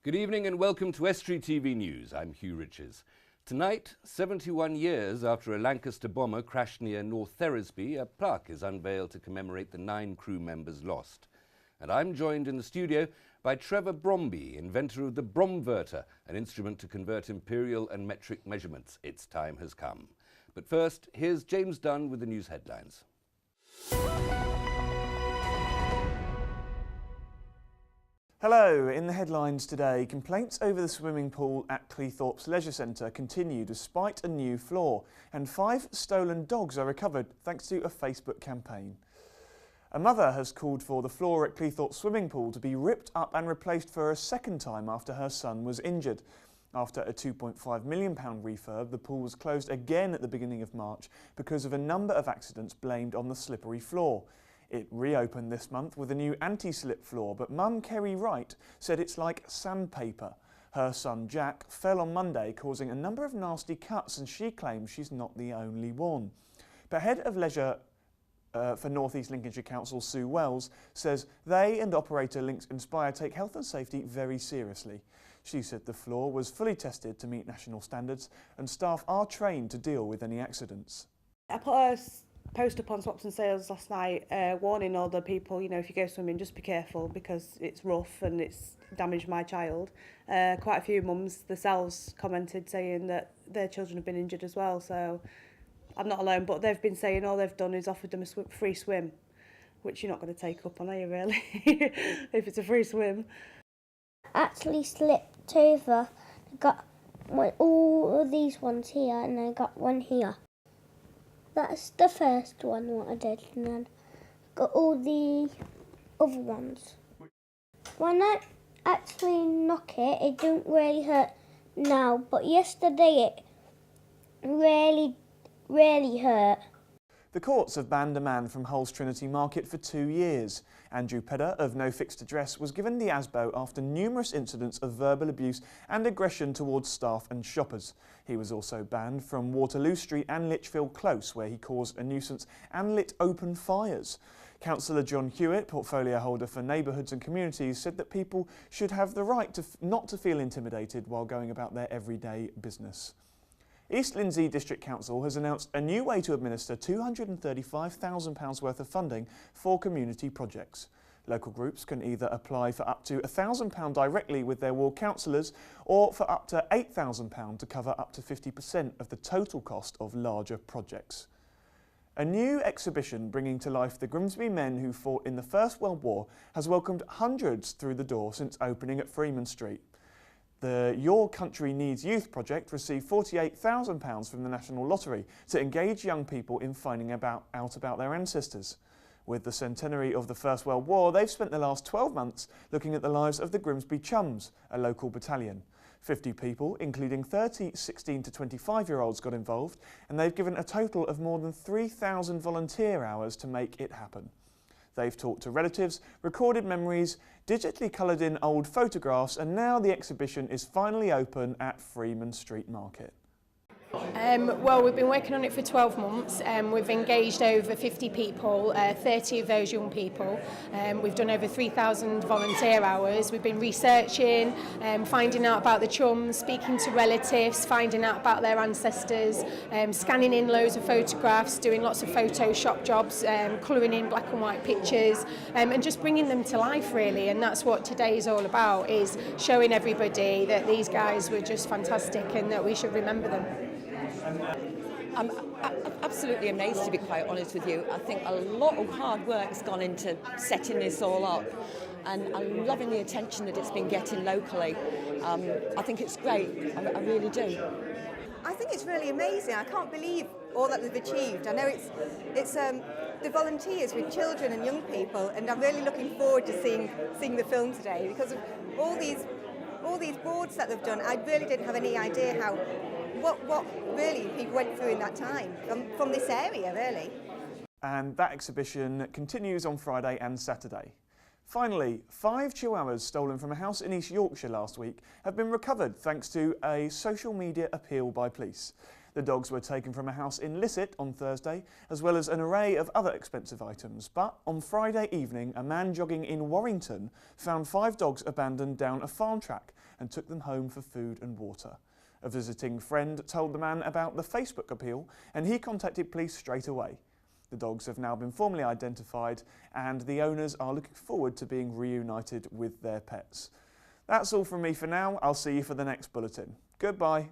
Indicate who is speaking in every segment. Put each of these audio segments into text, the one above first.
Speaker 1: Good evening and welcome to Estuary TV News. I'm Hugh Riches. Tonight, 71 years after a Lancaster bomber crashed near North Theresby, a plaque is unveiled to commemorate the 9 crew members lost. And I'm joined in the studio by Trevor Bromby, inventor of the Bromverter, an instrument to convert imperial and metric measurements. Its time has come. But first, here's James Dunn with the news headlines.
Speaker 2: Hello, in the headlines today, complaints over the swimming pool at Cleethorpes Leisure Centre continue despite a new floor, and 5 stolen dogs are recovered thanks to a Facebook campaign. A mother has called for the floor at Cleethorpes swimming pool to be ripped up and replaced for a second time after her son was injured. After a £2.5 million refurb, the pool was closed again at the beginning of March because of a number of accidents blamed on the slippery floor. It reopened this month with a new anti-slip floor, but Mum Kerry Wright said it's like sandpaper. Her son Jack fell on Monday, causing a number of nasty cuts, and she claims she's not the only one. But Head of Leisure for North East Lincolnshire Council, Sue Wells, says they and operator Links Inspire take health and safety very seriously. She said the floor was fully tested to meet national standards and staff are trained to deal with any accidents.
Speaker 3: I put a post up on Swaps and Sales last night warning all the people, if you go swimming, just be careful because it's rough and it's damaged my child. Quite a few mums themselves commented saying that their children have been injured as well, so I'm not alone, but they've been saying all they've done is offered them a free swim, which you're not going to take up on, are you really, if it's a free swim.
Speaker 4: Actually slipped over, got all of these ones here and I got one here. That's the first one what I did, and then got all the other ones. When I actually knock it, it don't really hurt now, but yesterday it really hurt.
Speaker 2: The courts have banned a man from Hull's Trinity Market for 2 years. Andrew Pedder of No Fixed Address was given the ASBO after numerous incidents of verbal abuse and aggression towards staff and shoppers. He was also banned from Waterloo Street and Lichfield Close, where he caused a nuisance and lit open fires. Councillor John Hewitt, portfolio holder for Neighbourhoods and Communities, said that people should have the right to not to feel intimidated while going about their everyday business. East Lindsey District Council has announced a new way to administer £235,000 worth of funding for community projects. Local groups can either apply for up to £1,000 directly with their ward councillors or for up to £8,000 to cover up to 50% of the total cost of larger projects. A new exhibition bringing to life the Grimsby men who fought in the First World War has welcomed hundreds through the door since opening at Freeman Street. The Your Country Needs Youth project received £48,000 from the National Lottery to engage young people in finding out about their ancestors. With the centenary of the First World War, they've spent the last 12 months looking at the lives of the Grimsby Chums, a local battalion. 50 people, including 30 16 to 25-year-olds, got involved, and they've given a total of more than 3,000 volunteer hours to make it happen. They've talked to relatives, recorded memories, digitally coloured in old photographs, and now the exhibition is finally open at Freeman Street Market.
Speaker 5: Well, we've been working on it for 12 months. We've engaged over 50 people, 30 of those young people. We've done over 3,000 volunteer hours. We've been researching, finding out about the chums, speaking to relatives, finding out about their ancestors, scanning in loads of photographs, doing lots of Photoshop jobs, colouring in black and white pictures, and just bringing them to life, really. And that's what today is all about, is showing everybody that these guys were just fantastic and that we should remember them.
Speaker 6: I'm absolutely amazed, to be quite honest with you. I think a lot of hard work's gone into setting this all up, and I'm loving the attention that it's been getting locally. I think it's great, I really do.
Speaker 7: I think it's really amazing. I can't believe all that they've achieved. I know it's the volunteers with children and young people, and I'm really looking forward to seeing the film today because of all these boards that they've done. I really didn't have any idea what really people went through in that time from this area, really.
Speaker 2: And that exhibition continues on Friday and Saturday. Finally, 5 chihuahuas stolen from a house in East Yorkshire last week have been recovered thanks to a social media appeal by police. The dogs were taken from a house in Lisset on Thursday, as well as an array of other expensive items. But on Friday evening, a man jogging in Warrington found 5 dogs abandoned down a farm track and took them home for food and water. A visiting friend told the man about the Facebook appeal and he contacted police straight away. The dogs have now been formally identified and the owners are looking forward to being reunited with their pets. That's all from me for now. I'll see you for the next bulletin. Goodbye.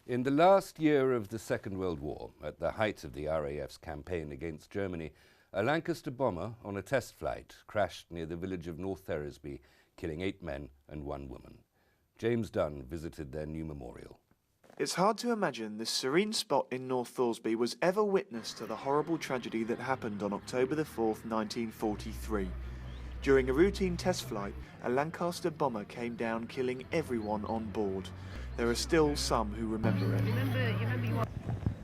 Speaker 1: In the last year of the Second World War, at the height of the RAF's campaign against Germany, a Lancaster bomber on a test flight crashed near the village of North Theresby, killing 8 men and 1 woman. James Dunn visited their new memorial.
Speaker 2: It's hard to imagine this serene spot in North Thoresby was ever witness to the horrible tragedy that happened on October the 4th, 1943. During a routine test flight, a Lancaster bomber came down, killing everyone on board. There are still some who remember it.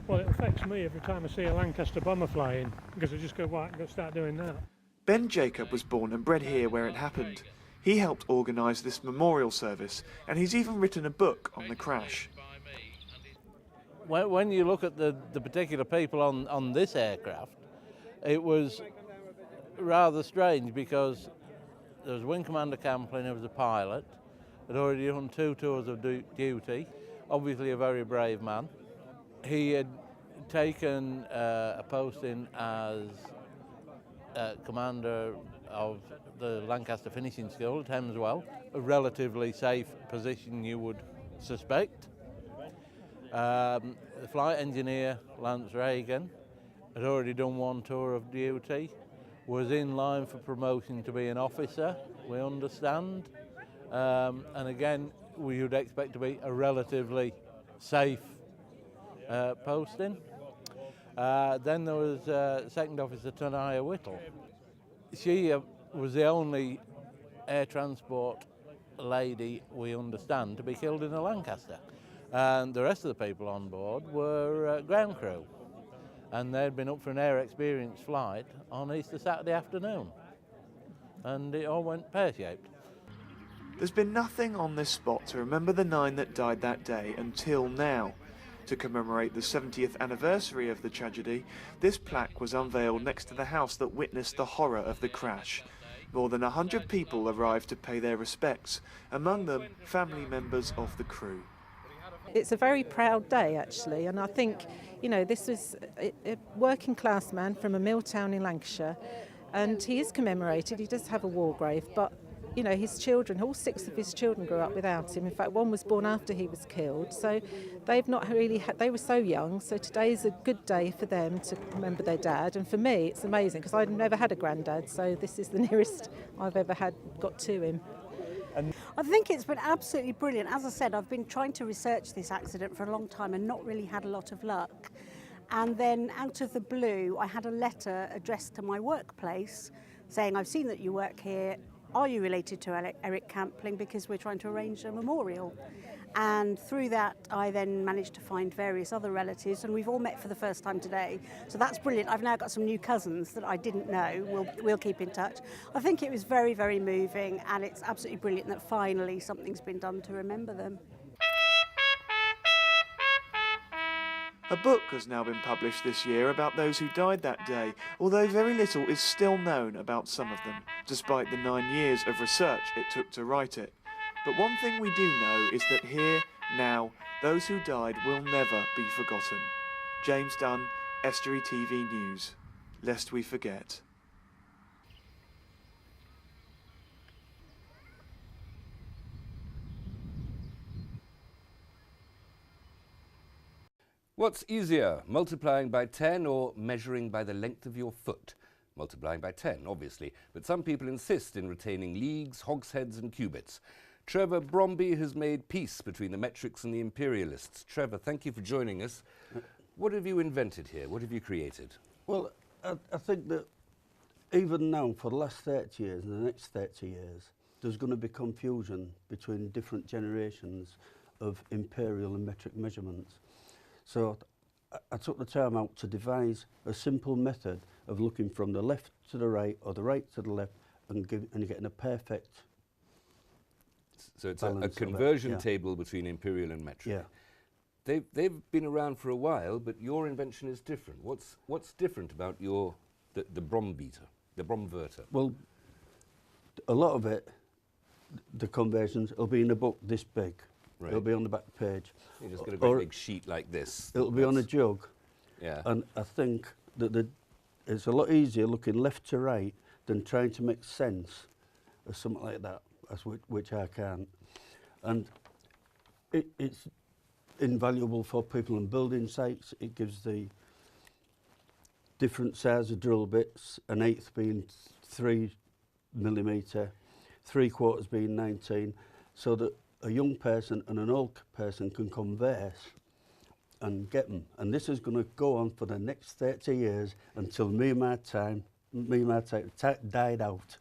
Speaker 8: Well, it affects me every time I see a Lancaster bomber flying, because I just go, right, I'm going to start doing that.
Speaker 2: Ben Jacob was born and bred here where it happened. He helped organise this memorial service, and he's even written a book on the crash.
Speaker 9: When you look at the particular people on this aircraft, it was rather strange because there was Wing Commander Camplin, who was a pilot, had already done 2 tours of duty, obviously a very brave man. He had taken a posting as commander of the Lancaster Finishing School at Hemswell, a relatively safe position you would suspect. The flight engineer, Lance Reagan, had already done 1 tour of duty, was in line for promotion to be an officer, we understand. And again, we would expect to be a relatively safe posting. Then there was Second Officer Tanaya Whittle. She was the only air transport lady we understand to be killed in a Lancaster. And the rest of the people on board were ground crew. And they'd been up for an air experience flight on Easter Saturday afternoon. And it all went pear-shaped.
Speaker 2: There's been nothing on this spot to remember the 9 that died that day until now. To commemorate the 70th anniversary of the tragedy, this plaque was unveiled next to the house that witnessed the horror of the crash. More than 100 people arrived to pay their respects, among them family members of the crew.
Speaker 10: It's a very proud day, actually, and I think, you know, this is a working class man from a mill town in Lancashire, and he is commemorated. He does have a war grave, but you know, his children, all 6 of his children grew up without him. In fact, 1 was born after he was killed. So they've not really had, they were so young. So today is a good day for them to remember their dad. And for me, it's amazing because I've never had a granddad. So this is the nearest I've ever got to him.
Speaker 11: I think it's been absolutely brilliant. As I said, I've been trying to research this accident for a long time and not really had a lot of luck. And then out of the blue, I had a letter addressed to my workplace saying, I've seen that you work here. Are you related to Eric Campling? Because we're trying to arrange a memorial. And through that, I then managed to find various other relatives, and we've all met for the first time today. So that's brilliant. I've now got some new cousins that I didn't know. We'll keep in touch. I think it was very, very moving, and it's absolutely brilliant that finally something's been done to remember them.
Speaker 2: A book has now been published this year about those who died that day, although very little is still known about some of them, despite the 9 years of research it took to write it. But one thing we do know is that here, now, those who died will never be forgotten. James Dunn, Estuary TV News. Lest we forget.
Speaker 1: What's easier, multiplying by 10 or measuring by the length of your foot? Multiplying by 10, obviously, but some people insist in retaining leagues, hogsheads and cubits. Trevor Bromby has made peace between the metrics and the imperialists. Trevor, thank you for joining us. What have you invented here? What have you created?
Speaker 12: Well, I think that even now, for the last 30 years and the next 30 years, there's going to be confusion between different generations of imperial and metric measurements. So I took the time out to devise a simple method of looking from the left to the right or the right to the left and getting a perfect.
Speaker 1: So it's a conversion table between imperial and metric.
Speaker 12: Yeah.
Speaker 1: They've been around for a while, but your invention is different. What's different about your the Bromverter?
Speaker 12: Well, a lot of it, the conversions, will be in a book this big.
Speaker 1: Right.
Speaker 12: It'll be on the back page.
Speaker 1: You just get a great big sheet like this.
Speaker 12: It'll be on a jug.
Speaker 1: Yeah.
Speaker 12: And I think that it's a lot easier looking left to right than trying to make sense of something like that, which I can't. And it's invaluable for people on building sites. It gives the different size of drill bits, an eighth being 3mm, 3/4 being 19, so that a young person and an old person can converse and get them. And this is going to go on for the next 30 years until my time died out.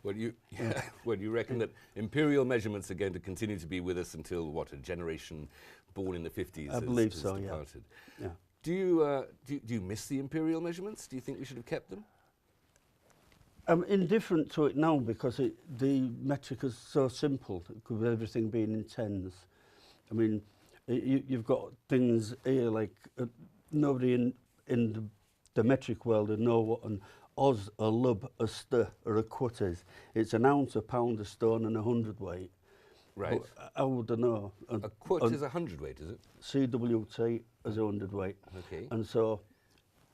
Speaker 1: Well, you reckon that imperial measurements are going to continue to be with us until, what, a generation born in the 50s
Speaker 12: I believe
Speaker 1: has
Speaker 12: so,
Speaker 1: departed?
Speaker 12: Yeah.
Speaker 1: Do you miss the imperial measurements? Do you think we should have kept them?
Speaker 12: I'm indifferent to it now because the metric is so simple, with everything being in tens. I mean, you've got things here like nobody in the metric world would know what an oz, a lub, a st, or a quart is. It's an ounce, a pound, a stone, and a hundredweight.
Speaker 1: Right.
Speaker 12: But I would know.
Speaker 1: A quart is a hundredweight, is it?
Speaker 12: CWT is a hundredweight.
Speaker 1: Okay.
Speaker 12: And so,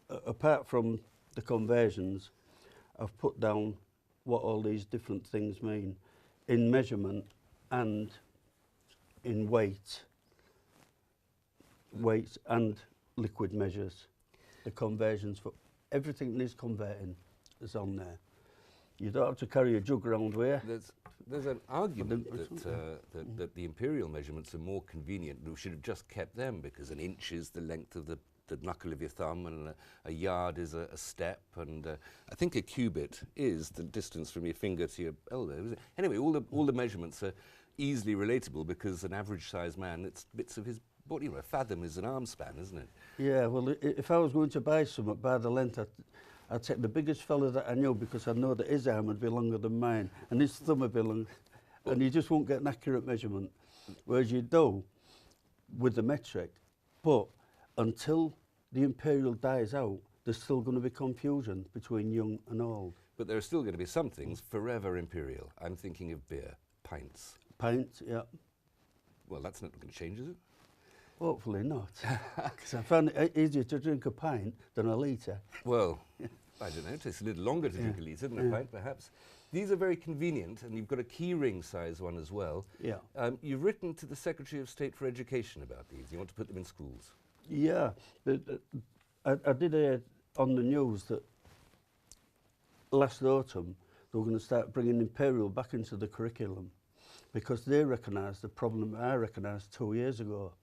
Speaker 12: apart from the conversions, I've put down what all these different things mean in measurement and in weight and liquid measures. The conversions for everything that is converting is on there. You don't have to carry a jug around where.
Speaker 1: There's an argument that the imperial measurements are more convenient. We should have just kept them because an inch is the length of the knuckle of your thumb, and a yard is a step, and I think a cubit is the distance from your finger to your elbow. Anyway, all the measurements are easily relatable because an average-sized man, it's bits of his body. A fathom is an arm span, isn't it?
Speaker 12: Yeah. Well, if I was going to buy something by the length, I'd take the biggest fella that I knew because I know that his arm would be longer than mine, and his thumb would be longer, and you just won't get an accurate measurement. Whereas you do with the metric, but until the imperial dies out, there's still going to be confusion between young and old.
Speaker 1: But there are still going to be some things forever imperial. I'm thinking of beer, pints.
Speaker 12: Pints, yeah.
Speaker 1: Well, that's not going to change, is it?
Speaker 12: Hopefully not, because I find it easier to drink a pint than a litre.
Speaker 1: Well, I don't know, it takes a little longer to drink a litre than a pint, perhaps. These are very convenient, and you've got a key ring size one as well.
Speaker 12: Yeah.
Speaker 1: You've written to the Secretary of State for Education about these. You want to put them in schools?
Speaker 12: Yeah. I did on the news that last autumn they were going to start bringing imperial back into the curriculum because they recognised the problem I recognised 2 years ago.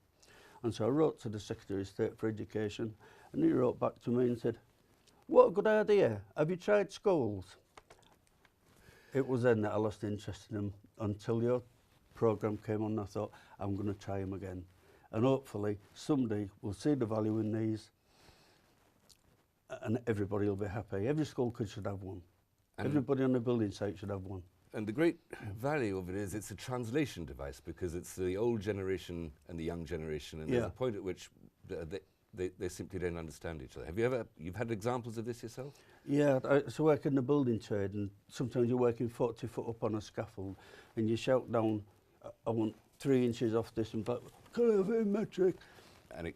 Speaker 12: And so I wrote to the Secretary of State for Education, and he wrote back to me and said, "What a good idea. Have you tried schools?" It was then that I lost interest in them until your programme came on, and I thought, I'm going to try them again. And hopefully somebody will see the value in these and everybody will be happy. Every school kid should have one. And everybody on the building site should have one.
Speaker 1: And the great value of it is it's a translation device because it's the old generation and the young generation, and there's a point at which they simply don't understand each other. You've had examples of this yourself? Yeah,
Speaker 12: I used to work in the building trade, and sometimes you're working 40 foot up on a scaffold and you shout down, I want 3 inches off this, and back, can I have it in metric? And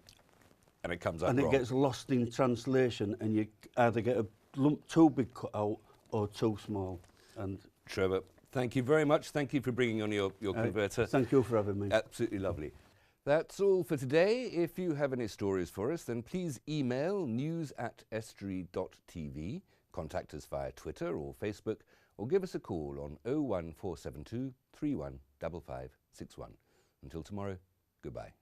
Speaker 12: it comes up wrong. And it gets lost in translation, and you either get a lump too big cut out or too small. And
Speaker 1: Trevor, thank you very much. Thank you for bringing on your converter.
Speaker 12: Thank you for having me.
Speaker 1: Absolutely lovely. That's all for today. If you have any stories for us, then please email news@estuary.tv, contact us via Twitter or Facebook, or give us a call on 01472 315561. Until tomorrow, goodbye.